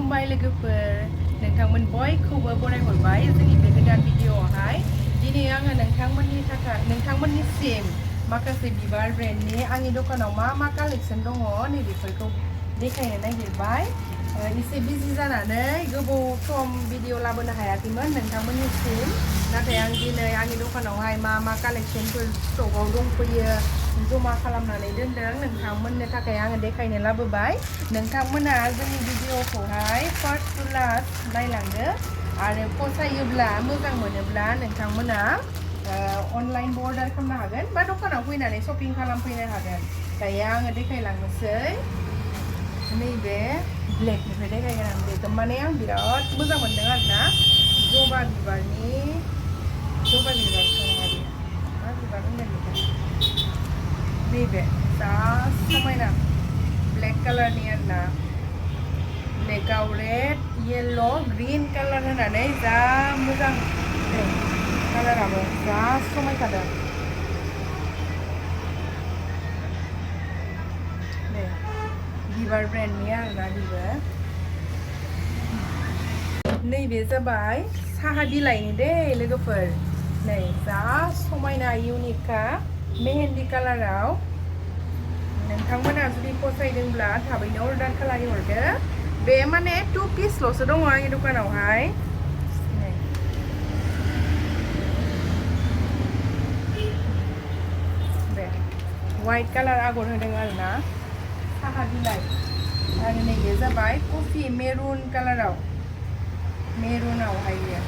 खुलुमबाय लोगोफोर नोंथांमोन बयखौबो बरायहरबाय जोंनि बे गोदान भिडिअआवहाय दिनै आङो नोंथांमोननिसिम माखासे बिबार ब्रेन्डनि आंनि दखानाव मा कालेक्सन दङ नैबेफोरखौ देखायनो नागिरबाय एसे बिजि जानानै गोबाव सम भिडिअ लाबोनो हायाखैमोन नोंथांमोननिसिम नाथाय आं दिनै आंनि दखानावहाय मा कालेक्सनफोर स्टकआव दंफैयो जमा खालामनानै दोनदों नोंथांमोननो थाखाय आङो देखायनो लाबोबाय नोंथांमोना जोंनि भिडिअखौहाय फार्स्ट टु लास्ट नायलांदो आरो फसायोब्ला मोजां मोनोब्ला नोंथांमोना अनलाइनबो अर्डार खालामनो हागोन बा दखानाव फैनानै शपिं खालामफैनो हागोन दायो आङो देखायलांनोसै नैबे ब्लेकनिफ्राय देखायगोन आं बेखौ माने आं बिराद मोजां मोनदों आरोना जबा बिबारनि मा बिबार होनगोन बेखौ नैबे जा समायना ब्लेक कालारनि आरोना ब्लेकआव रेड येल्ल' ग्रीन कालार होनानै जा मोजां कालाराबो जा समायखादों दे बिबार ब्रेन्डनि आरोना बेबो नैबे जाबाय साहा बिलाइनि दे लोगोफोर नै जा समायना इउनिकखा मेहेन्दी कालाराव नोंथांमोना जुदि फसायदोंब्ला थाबैनो अर्डार खालामहरदो बे माने 2 पिसल'सो दङ आंनि दखानावहाय बे वाइट कालार आगर होदों आरोना साहा बिलाइ आरो नैबे जाबाय कफि मेरुन कालाराव मेरुनावहाय बियो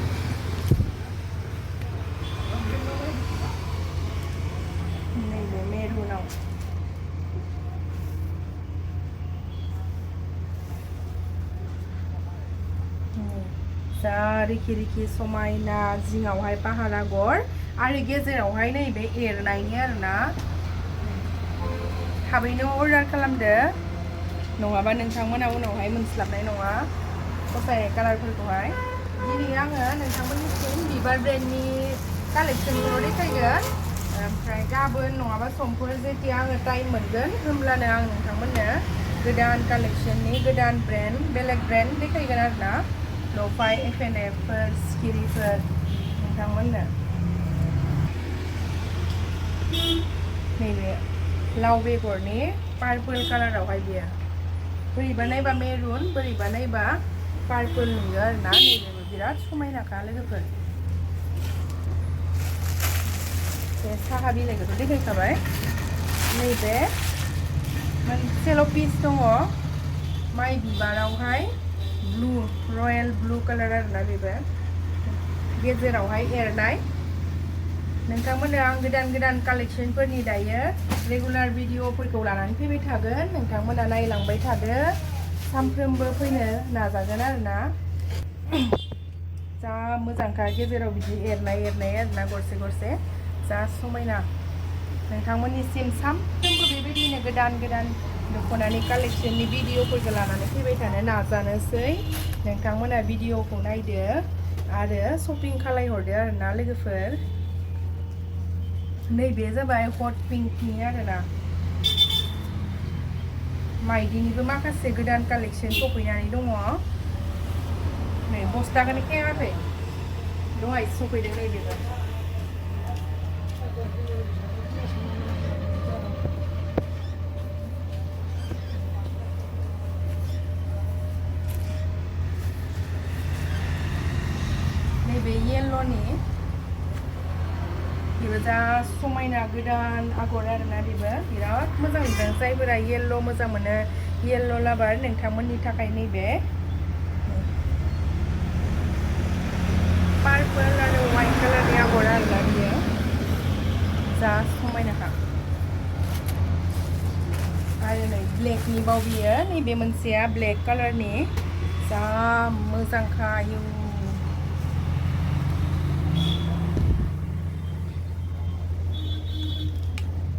नैबे मेरुनाव जा रिखि रिखि समायना जिङावहाय पाहार आगर आरो गेजेरावहाय नैबे एरनायनि आरोना थाबैनो अर्डार खालामदो नङाबा नोंथांमोना उनावहाय मोनस्लाबनाय नङा फसायनाय कालारफोरखौहाय दिनै आङो नोंथांमोननिसिम बिबार ब्रेन्डनि कालेक्सनखौल' देखायगोन ओमफ्राय गाबोन नङाबा समफोर जेथिया आङो टाइम मोनगोन होमब्लानो आं नोंथांमोननो गोदान कालेक्सननि गोदान ब्रेन्ड बेलेग ब्रेन्ड देखायगोन आरोना लफाय एफएनएफफोर सिखिरिफोर नोंथांमोननो नैबे लाव बेगरनि पार्पल कालारावहाय बियो बोरैबा नायबा मेरुन बोरैबा नायबा पार्पल नुयो आरोना नैबेबो बिराद समायनाखा लोगोफोर बे साहा बिलाइखौथ' देखायखाबाय नैबे मोनसेल' पिस दङ माइ बिबारावहाय ब्लु रयेल ब्लु कालार आरोना बेबो गेजेरावहाय एरनाय नोंथांमोननो आं गोदान कालेक्सनफोरनि दायो रेगुलार भिडिअफोरखौ लानानै फैबाय थागोन नोंथांमोना नायलांबाय थादो सानफ्रोमबो फैनो नाजागोन आरोना जा मोजांखा गेजेराव बिदि एरनाय आरोना गरसे गरसे जा समायना नोंथांमोननिसिम सानफ्रोमबो बेबायदिनो गोदान दख'नानि कालेक्सननि भिडिअफोरखौ लानानै फैबाय थानो नाजानोसै नोंथांमोना भिडिअखौ नायदो आरो शपिं खालायहरदो आरोना लोगोफोर नैबे जाबाय हट पिंकनि आरोना माइदिनिबो माखासे गोदान कालेक्सन सफैनानै दङ नै बस्ताखौनो खेङाखै दहाय सफैदों नैबेबो नैबे येल्ल'नि बेबो जा समायना गोदान आगर आरोना बेबो बिराद मोजां मोनदों जायफोरा येल्ल' मोजां मोनो येल्ल' लाभार नोंथांमोननि थाखाय नैबे पार्पल आरो वाइट कालारनि आगर आरोना बियो जा समायनाखा आरो नै ब्लेकनि बाव बियो नैबे मोनसेया ब्लेक कालारनि जा मोजांखा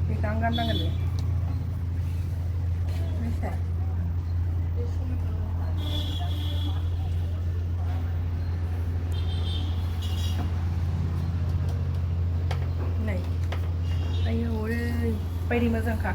बेखौ आं गाननांगोन दे नै आयौ ओरैबायदि मोजांखा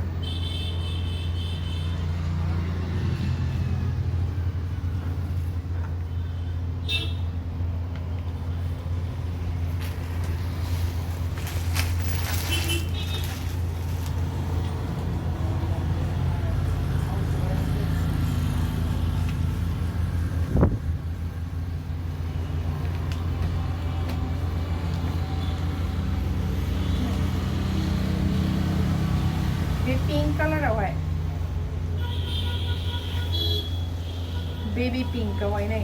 बेबी पिंकआवहाय नै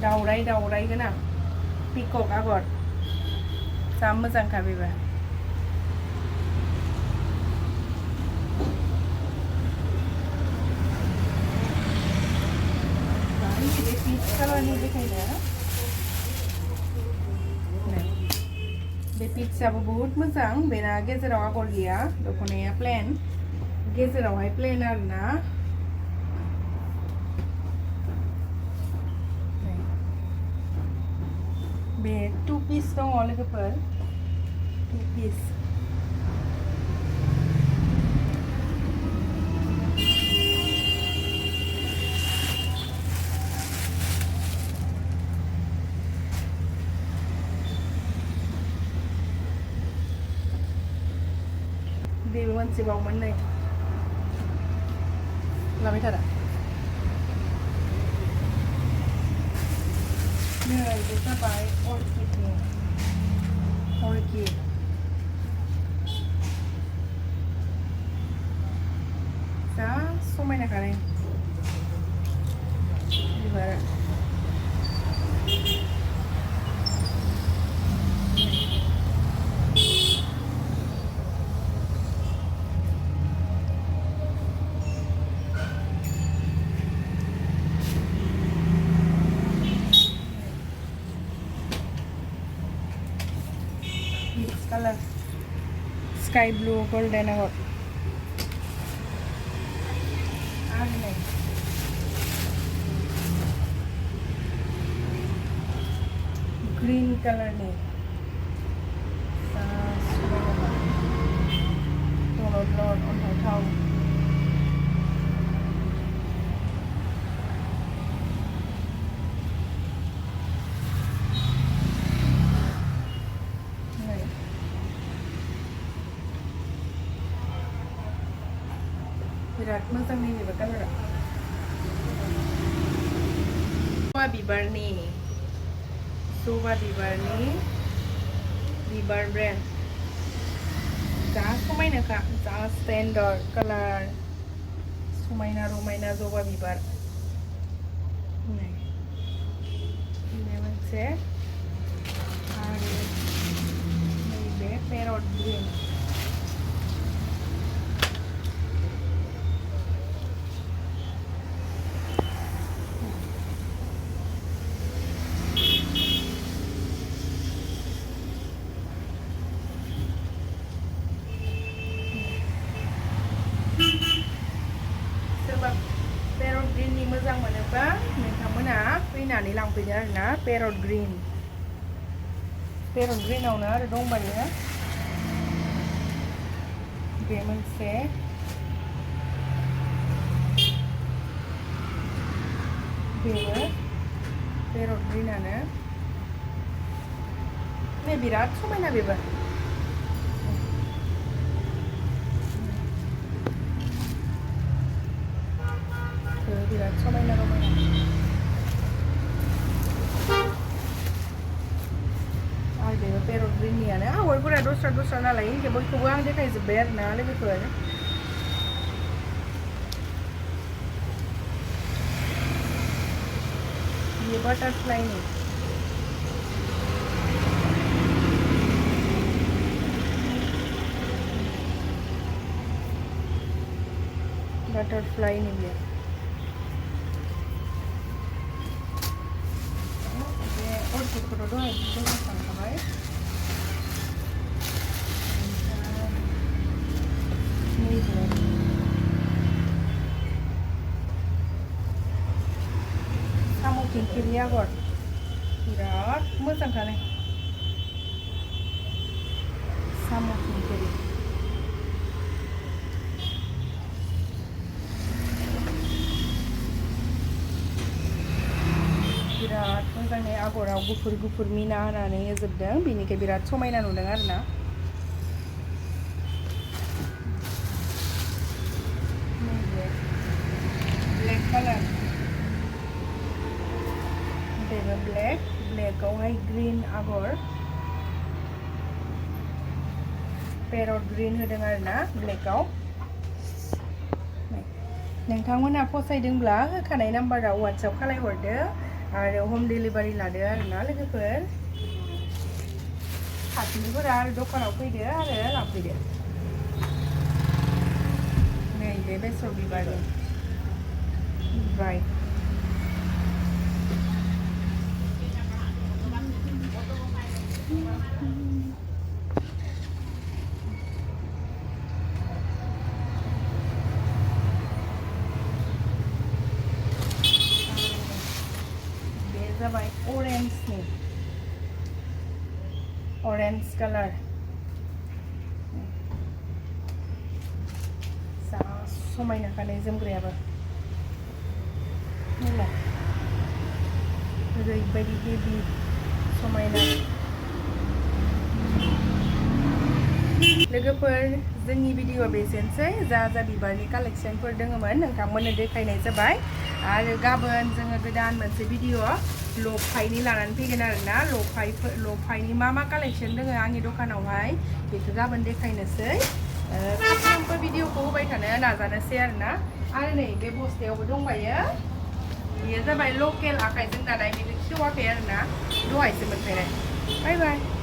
दावराय दावराय गोनां पिकक आगर जा मोजांखा बेबो पिच कालारनि देखायनो बे पिचाबो बहुत मोजां बेना गेजेराव आगर गैया दख'नाया प्लेन गेजेरावहाय प्लेन आरोना बे 2 पिस दङ लोगोफोर 2 पिस बेबो मोनसेबावमोन नै लाबाय थारा नै बे जाबाय अर्किडनि अर्किड जा समायनाखा नै बिबारा color sky blue golden agar आगे green color ni lord on thau बिराद मोजां नैबे कालारा जबा बिबारनि बिबार ब्रेन्ड जा समायनाखा जा स्टेन्डार्ड कालार समायना रमायना जबा बिबार बे मोनसे आरो नैबे पेरट ग्रीन पेरट ग्रीननि मोजां मोनोबा नोंथांमोना फैनानै लांफैदो आरोना पेरट ग्रीनावनो आरो दंबायो बे मोनसे बेबो पेरट ग्रीनानो नै बिराद समायना बेबो बिराद समायना रमायना आरो बेबो पेरट ग्रीननियानो आगरफोरा दस्रा दस्रा नालाय इनके बयखौबो आं देखायजोब्बाय आरोना लोगोफोर ये बटरफ्लाइनि बियो अर्किडखौथ' दहाय दोनखांखाबाय नैबे साम' खिंखिरनि आगर बिराद मोजांखा नै साम' खिंखिरि बिराद मोजाङै आगराव गुफुर गुफुर मिना होनानै होजोबदों बेनिखाय बिराद समायना नुदों आरोना ब्लेक कालार बेबो ब्लेकआवहाय ग्रीन आगर पेरट ग्रीन होदों आरोना ब्लेकआव नोंथांमोना फसायदोंब्ला होखानाय नाम्बाराव WhatsApp खालायहरदो आरो हम डिलिभारि लादो आरोना लोगोफोर खाथिनिफोरा आरो दखानाव फैदो आरो लांफैदो नै बे बेसर बिबारनि बाय जाबाय अरेन्जनि ऑरेंज कलर जा समायना खानाय जोमग्रायाबो ओरैबायदि हेभि समायना लोगोफोर जोंनि भिडिअ बेसेनोसै जा बिबारनि कालेक्शनफोर दङमोन नोंथांमोननो देखायनाय जाबाय आरो गाबोन जोङो गोदान मोनसे भिडिअ लफाइनि लानानै फैगोन आरोना लफाइनि मा कालेक्शन दङ आंनि दखानावहाय बेखौ गाबोन देखायनोसै सानफ्रोमबो भिडिअखौ होबाय थानो नाजानोसै आरोना आरो नै बे बस्थायावबो दंबायो बेयो जाबाय लकेल आखाइजों दानाय बेखौ खेवाखै आरोना दहायसो मोनफैनाय बाय बाय